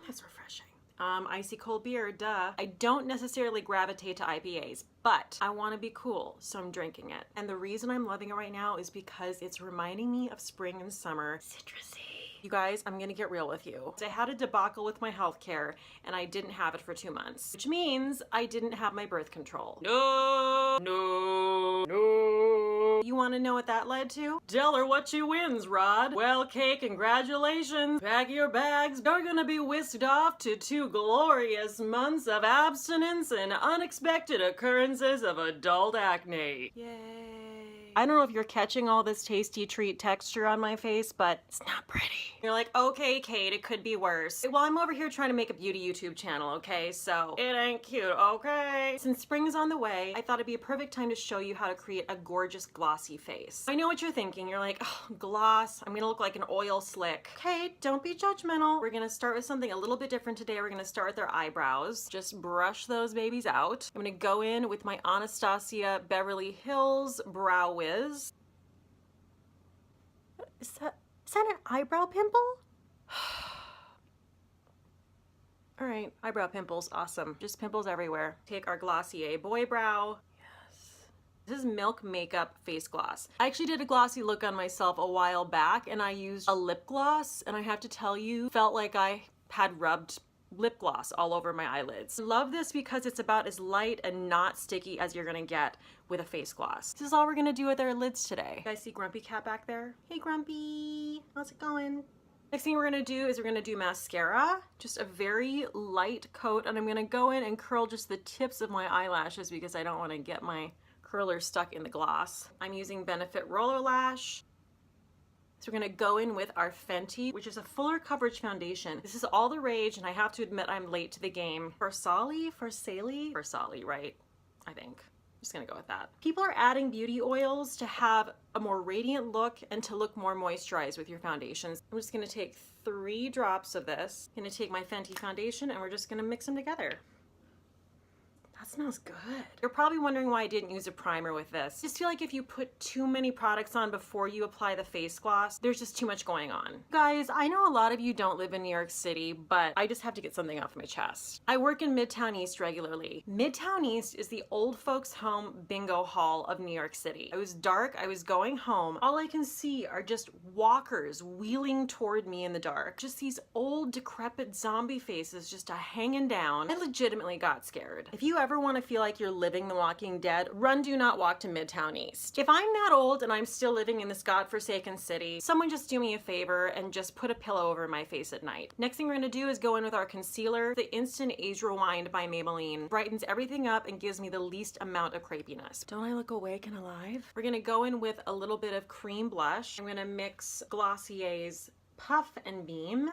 That's refreshing. Icy cold beer, duh. I don't necessarily gravitate to IPAs, but I want to be cool, so I'm drinking it. And the reason I'm loving it right now is because it's reminding me of spring and summer. Citrusy. You guys, I'm gonna get real with you. I had a debacle with my healthcare and I didn't have it for 2 months, which means I didn't have my birth control. No. You wanna know what that led to? Tell her what she wins, Rod. Well, Cate, congratulations. Pack your bags. You're gonna be whisked off to 2 glorious months of abstinence and unexpected occurrences of adult acne. Yay. I don't know if you're catching all this tasty treat texture on my face, but it's not pretty. You're like, okay, Cate, it could be worse. Well, I'm over here trying to make a beauty YouTube channel, okay? So it ain't cute, okay? Since spring is on the way, I thought it'd be a perfect time to show you how to create a gorgeous glossy face. I know what you're thinking. You're like, oh, gloss, I'm gonna look like an oil slick. Okay, don't be judgmental. We're gonna start with something a little bit different today. We're gonna start with our eyebrows. Just brush those babies out. I'm gonna go in with my Anastasia Beverly Hills Brow Wiz. Is that an eyebrow pimple? All right, eyebrow pimples, awesome. Just pimples everywhere. Take our Glossier Boy Brow. Yes. This is Milk Makeup Face Gloss. I actually did a glossy look on myself a while back and I used a lip gloss and I have to tell you, felt like I had rubbed lip gloss all over my eyelids. Love this because it's about as light and not sticky as you're gonna get with a face gloss. This is all we're gonna do with our lids today. You guys see Grumpy Cat back there? Hey Grumpy, how's it going? Next thing we're gonna do is we're gonna do mascara, just a very light coat, and I'm gonna go in and curl just the tips of my eyelashes because I don't wanna get my curler stuck in the gloss. I'm using Benefit Roller Lash. So we're gonna go in with our Fenty, which is a fuller coverage foundation. This is all the rage, and I have to admit I'm late to the game. Farsáli, right? I think. I'm just gonna go with that. People are adding beauty oils to have a more radiant look and to look more moisturized with your foundations. I'm just gonna take 3 drops of this. I'm gonna take my Fenty foundation and we're just gonna mix them together. That smells good. You're probably wondering why I didn't use a primer with this. I just feel like if you put too many products on before you apply the face gloss, there's just too much going on. Guys, I know a lot of you don't live in New York City, but I just have to get something off my chest. I work in Midtown East regularly. Midtown East is the old folks home bingo hall of New York City. It was dark, I was going home. All I can see are just walkers wheeling toward me in the dark. Just these old decrepit zombie faces just hanging down. I legitimately got scared. If you ever want to feel like you're living The Walking Dead, run, do not walk to Midtown East. If I'm that old and I'm still living in this godforsaken city, someone just do me a favor and just put a pillow over my face at night. Next thing we're gonna do is go in with our concealer. The Instant Age Rewind by Maybelline brightens everything up and gives me the least amount of crepiness. Don't I look awake and alive? We're gonna go in with a little bit of cream blush. I'm gonna mix Glossier's Puff and Beam.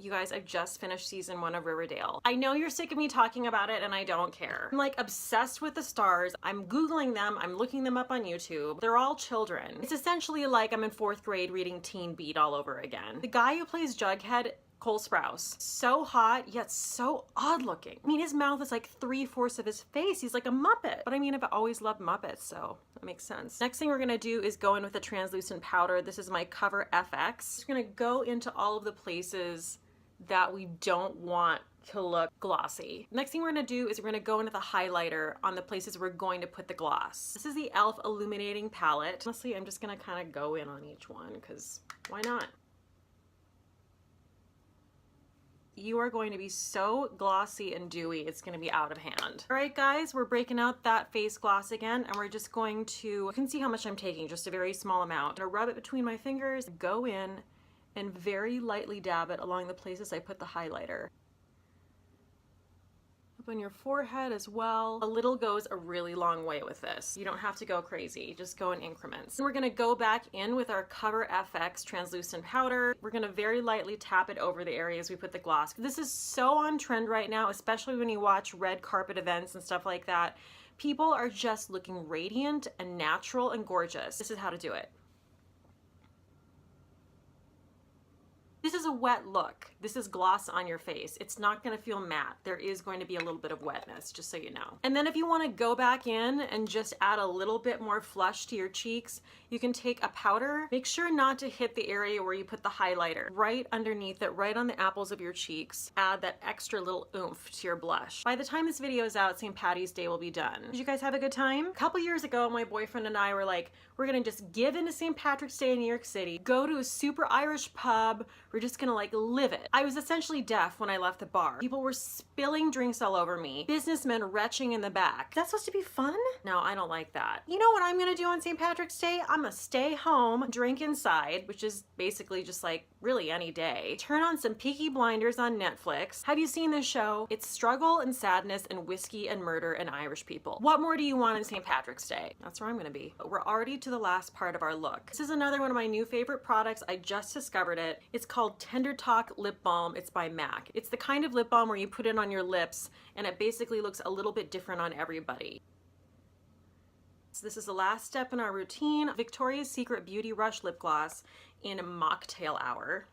You guys, I've just finished season 1 of Riverdale. I know you're sick of me talking about it and I don't care. I'm like obsessed with the stars. I'm Googling them. I'm looking them up on YouTube. They're all children. It's essentially like I'm in 4th grade reading Teen Beat all over again. The guy who plays Jughead, Cole Sprouse, so hot yet so odd looking. I mean, his mouth is like 3/4 of his face. He's like a Muppet. But I mean, I've always loved Muppets, so that makes sense. Next thing we're gonna do is go in with a translucent powder. This is my Cover FX. We're gonna go into all of the places that we don't want to look glossy. Next thing we're gonna do is we're gonna go into the highlighter on the places we're going to put the gloss. This is the e.l.f. Illuminating Palette. Honestly, I'm just gonna kind of go in on each one because why not? You are going to be so glossy and dewy, it's gonna be out of hand. All right, guys, we're breaking out that face gloss again, and we're just going to, you can see how much I'm taking, just a very small amount. I'm gonna rub it between my fingers, go in, and very lightly dab it along the places I put the highlighter. Up on your forehead as well. A little goes a really long way with this. You don't have to go crazy, just go in increments. And we're gonna go back in with our Cover FX translucent powder. We're gonna very lightly tap it over the areas we put the gloss. This is so on trend right now, especially when you watch red carpet events and stuff like that. People are just looking radiant and natural and gorgeous. This is how to do it. This is a wet look. This is gloss on your face. It's not gonna feel matte. There is going to be a little bit of wetness, just so you know. And then if you wanna go back in and just add a little bit more flush to your cheeks, you can take a powder. Make sure not to hit the area where you put the highlighter. Right underneath it, right on the apples of your cheeks, add that extra little oomph to your blush. By the time this video is out, St. Patty's Day will be done. Did you guys have a good time? A couple years ago, my boyfriend and I were like, we're gonna just give into St. Patrick's Day in New York City, go to a super Irish pub, we're just gonna like live it. I was essentially deaf when I left the bar. People were spilling drinks all over me. Businessmen retching in the back. That's supposed to be fun? No, I don't like that. You know what I'm gonna do on St. Patrick's Day? I'm gonna stay home, drink inside, which is basically just like really any day. Turn on some Peaky Blinders on Netflix. Have you seen this show? It's struggle and sadness and whiskey and murder and Irish people. What more do you want on St. Patrick's Day? That's where I'm gonna be. But we're already to the last part of our look. This is another one of my new favorite products. I just discovered it. It's called Tendertalk Lip Balm. It's by MAC. It's the kind of lip balm where you put it on your lips and it basically looks a little bit different on everybody. So this is the last step in our routine. Victoria's Secret Beauty Rush Lip Gloss in Mocktail Hour.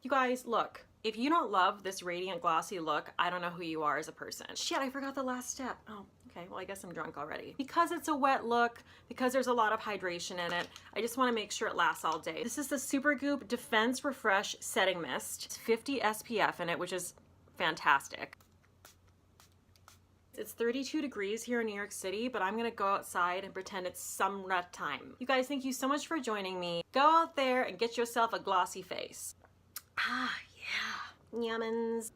You guys, look. If you don't love this radiant glossy look, I don't know who you are as a person. Shit, I forgot the last step. Oh, okay, well I guess I'm drunk already. Because it's a wet look, because there's a lot of hydration in it, I just wanna make sure it lasts all day. This is the Supergoop Defense Refresh Setting Mist. It's 50 SPF in it, which is fantastic. It's 32 degrees here in New York City, but I'm gonna go outside and pretend it's summer time. You guys, thank you so much for joining me. Go out there and get yourself a glossy face. Ah, yeah. Yummins.